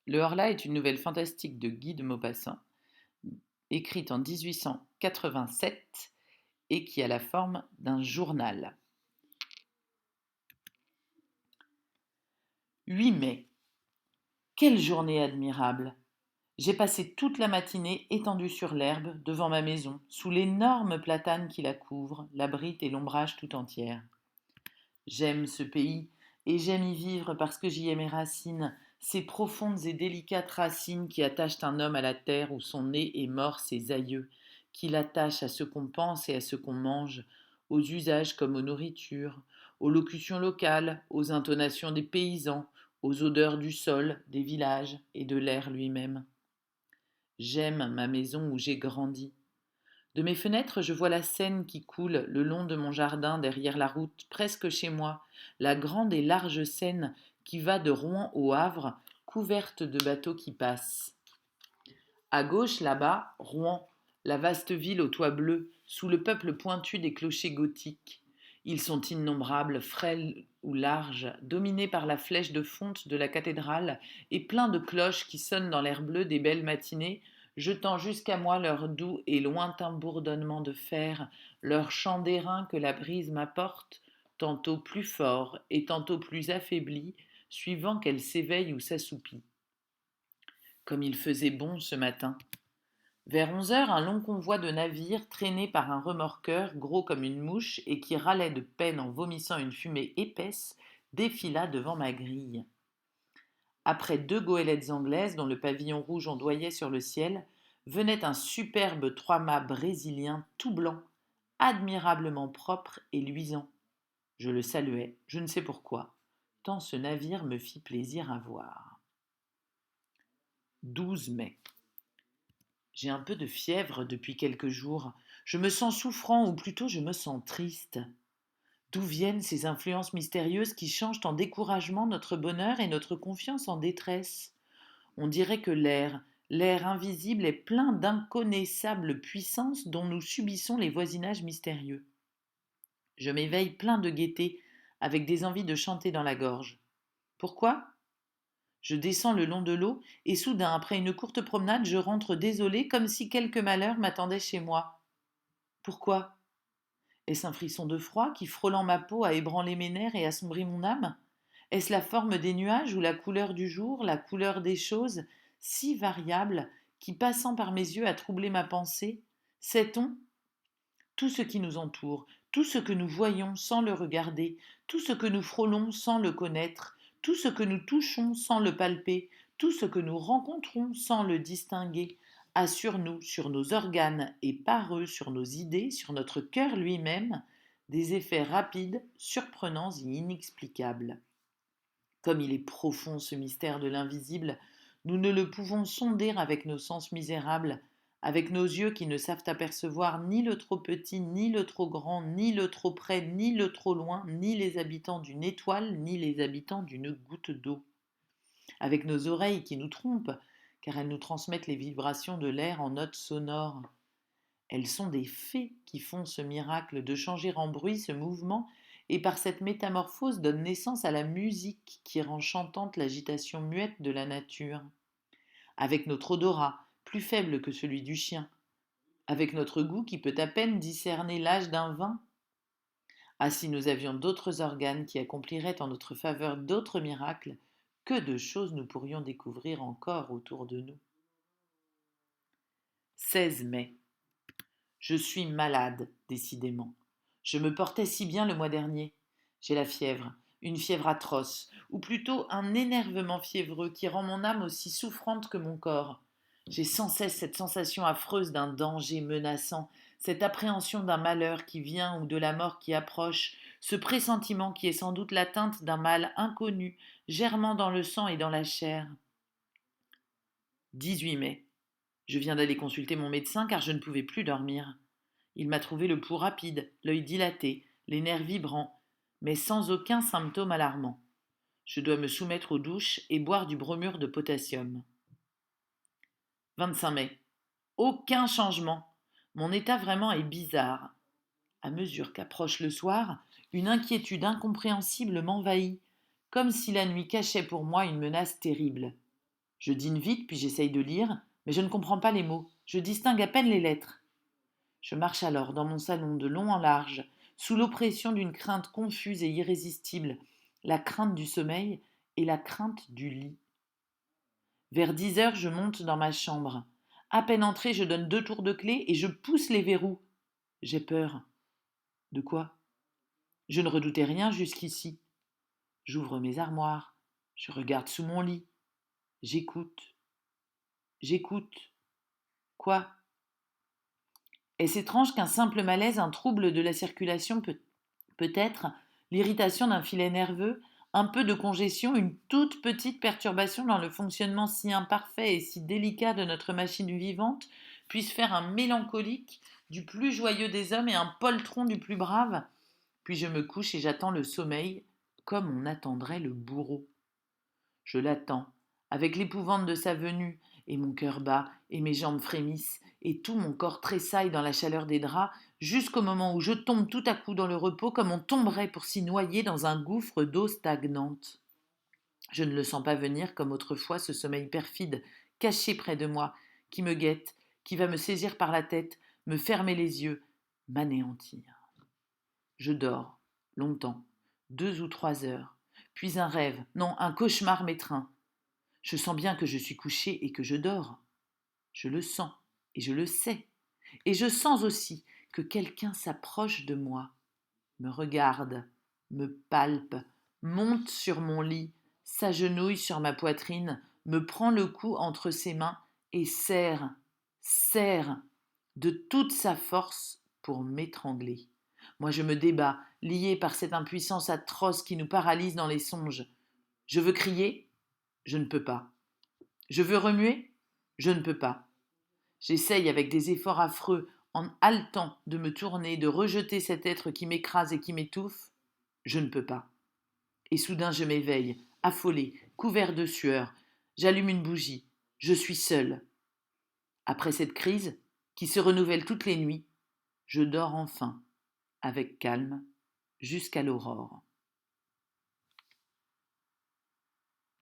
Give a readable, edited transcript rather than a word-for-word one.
Le Horla est une nouvelle fantastique de Guy de Maupassant, écrite en 1887 et qui a la forme d'un journal. 8 mai. Quelle journée admirable! J'ai passé toute la matinée étendue sur l'herbe devant ma maison, sous l'énorme platane qui la couvre, l'abrite et l'ombrage tout entière. J'aime ce pays et j'aime y vivre parce que j'y ai mes racines, ces profondes et délicates racines qui attachent un homme à la terre où sont nés et morts ses aïeux, qui l'attachent à ce qu'on pense et à ce qu'on mange, aux usages comme aux nourritures, aux locutions locales, aux intonations des paysans, aux odeurs du sol, des villages et de l'air lui-même. J'aime ma maison où j'ai grandi. De mes fenêtres, je vois la Seine qui coule le long de mon jardin derrière la route, presque chez moi, la grande et large Seine qui va de Rouen au Havre, couverte de bateaux qui passent. À gauche, là-bas, Rouen, la vaste ville aux toits bleus, sous le peuple pointu des clochers gothiques. Ils sont innombrables, frêles ou larges, dominés par la flèche de fonte de la cathédrale et pleins de cloches qui sonnent dans l'air bleu des belles matinées, jetant jusqu'à moi leur doux et lointain bourdonnement de fer, leur chant d'airain que la brise m'apporte, tantôt plus fort et tantôt plus affaibli, suivant qu'elle s'éveille ou s'assoupit. Comme il faisait bon ce matin. Vers 11 heures, un long convoi de navires traîné par un remorqueur gros comme une mouche et qui râlait de peine en vomissant une fumée épaisse défila devant ma grille. Après deux goélettes anglaises dont le pavillon rouge ondoyait sur le ciel, venait un superbe trois-mâts brésilien tout blanc, admirablement propre et luisant. Je le saluai, je ne sais pourquoi, tant ce navire me fit plaisir à voir. 12 mai. J'ai un peu de fièvre depuis quelques jours. Je me sens souffrant, ou plutôt je me sens triste. D'où viennent ces influences mystérieuses qui changent en découragement notre bonheur et notre confiance en détresse? On dirait que l'air invisible est plein d'inconnaissables puissances dont nous subissons les voisinages mystérieux. Je m'éveille plein de gaieté, avec des envies de chanter dans la gorge. Pourquoi? Je descends le long de l'eau et soudain, après une courte promenade, je rentre désolée comme si quelque malheur m'attendait chez moi. Pourquoi? Est-ce un frisson de froid qui, frôlant ma peau, a ébranlé mes nerfs et assombri mon âme? Est-ce la forme des nuages ou la couleur du jour, la couleur des choses, si variables, qui, passant par mes yeux, a troublé ma pensée? Sait-on? Tout ce qui nous entoure, tout ce que nous voyons sans le regarder, tout ce que nous frôlons sans le connaître, tout ce que nous touchons sans le palper, tout ce que nous rencontrons sans le distinguer, a sur nous, sur nos organes et par eux sur nos idées, sur notre cœur lui-même, des effets rapides, surprenants et inexplicables. Comme il est profond ce mystère de l'invisible, nous ne le pouvons sonder avec nos sens misérables, avec nos yeux qui ne savent apercevoir ni le trop petit, ni le trop grand, ni le trop près, ni le trop loin, ni les habitants d'une étoile, ni les habitants d'une goutte d'eau. Avec nos oreilles qui nous trompent, car elles nous transmettent les vibrations de l'air en notes sonores. Elles sont des fées qui font ce miracle de changer en bruit ce mouvement et par cette métamorphose donnent naissance à la musique qui rend chantante l'agitation muette de la nature. Avec notre odorat, plus faible que celui du chien, avec notre goût qui peut à peine discerner l'âge d'un vin. Ah, si nous avions d'autres organes qui accompliraient en notre faveur d'autres miracles, que de choses nous pourrions découvrir encore autour de nous. 16 mai. Je suis malade, décidément. Je me portais si bien le mois dernier. J'ai la fièvre, une fièvre atroce, ou plutôt un énervement fiévreux qui rend mon âme aussi souffrante que mon corps. J'ai sans cesse cette sensation affreuse d'un danger menaçant, cette appréhension d'un malheur qui vient ou de la mort qui approche, ce pressentiment qui est sans doute l'atteinte d'un mal inconnu, germant dans le sang et dans la chair. 18 mai. Je viens d'aller consulter mon médecin car je ne pouvais plus dormir. Il m'a trouvé le pouls rapide, l'œil dilaté, les nerfs vibrants, mais sans aucun symptôme alarmant. Je dois me soumettre aux douches et boire du bromure de potassium. 25 mai. Aucun changement. Mon état vraiment est bizarre. À mesure qu'approche le soir, une inquiétude incompréhensible m'envahit, comme si la nuit cachait pour moi une menace terrible. Je dîne vite, puis j'essaye de lire, mais je ne comprends pas les mots. Je distingue à peine les lettres. Je marche alors dans mon salon de long en large, sous l'oppression d'une crainte confuse et irrésistible, la crainte du sommeil et la crainte du lit. Vers 10 heures, je monte dans ma chambre. À peine entrée, je donne 2 tours de clé et je pousse les verrous. J'ai peur. De quoi? Je ne redoutais rien jusqu'ici. J'ouvre mes armoires. Je regarde sous mon lit. J'écoute. J'écoute. Quoi? Est-ce étrange qu'un simple malaise, un trouble de la circulation peut-être, l'irritation d'un filet nerveux, un peu de congestion, une toute petite perturbation dans le fonctionnement si imparfait et si délicat de notre machine vivante, puisse faire un mélancolique du plus joyeux des hommes et un poltron du plus brave? Puis je me couche et j'attends le sommeil comme on attendrait le bourreau. Je l'attends, avec l'épouvante de sa venue, et mon cœur bat, et mes jambes frémissent, et tout mon corps tressaille dans la chaleur des draps, jusqu'au moment où je tombe tout à coup dans le repos comme on tomberait pour s'y noyer dans un gouffre d'eau stagnante. Je ne le sens pas venir comme autrefois ce sommeil perfide, caché près de moi, qui me guette, qui va me saisir par la tête, me fermer les yeux, m'anéantir. Je dors, longtemps, 2 ou 3 heures, puis un rêve, non, un cauchemar m'étreint. Je sens bien que je suis couché et que je dors. Je le sens et je le sais. Et je sens aussi que quelqu'un s'approche de moi, me regarde, me palpe, monte sur mon lit, s'agenouille sur ma poitrine, me prend le cou entre ses mains et serre de toute sa force pour m'étrangler. Moi je me débats, lié par cette impuissance atroce qui nous paralyse dans les songes. Je veux crier, je ne peux pas. Je veux remuer, je ne peux pas. J'essaye avec des efforts affreux, en haletant, de me tourner, de rejeter cet être qui m'écrase et qui m'étouffe. Je ne peux pas. Et soudain je m'éveille, affolé, couvert de sueur. J'allume une bougie. Je suis seul. Après cette crise, qui se renouvelle toutes les nuits, je dors enfin, avec calme, jusqu'à l'aurore.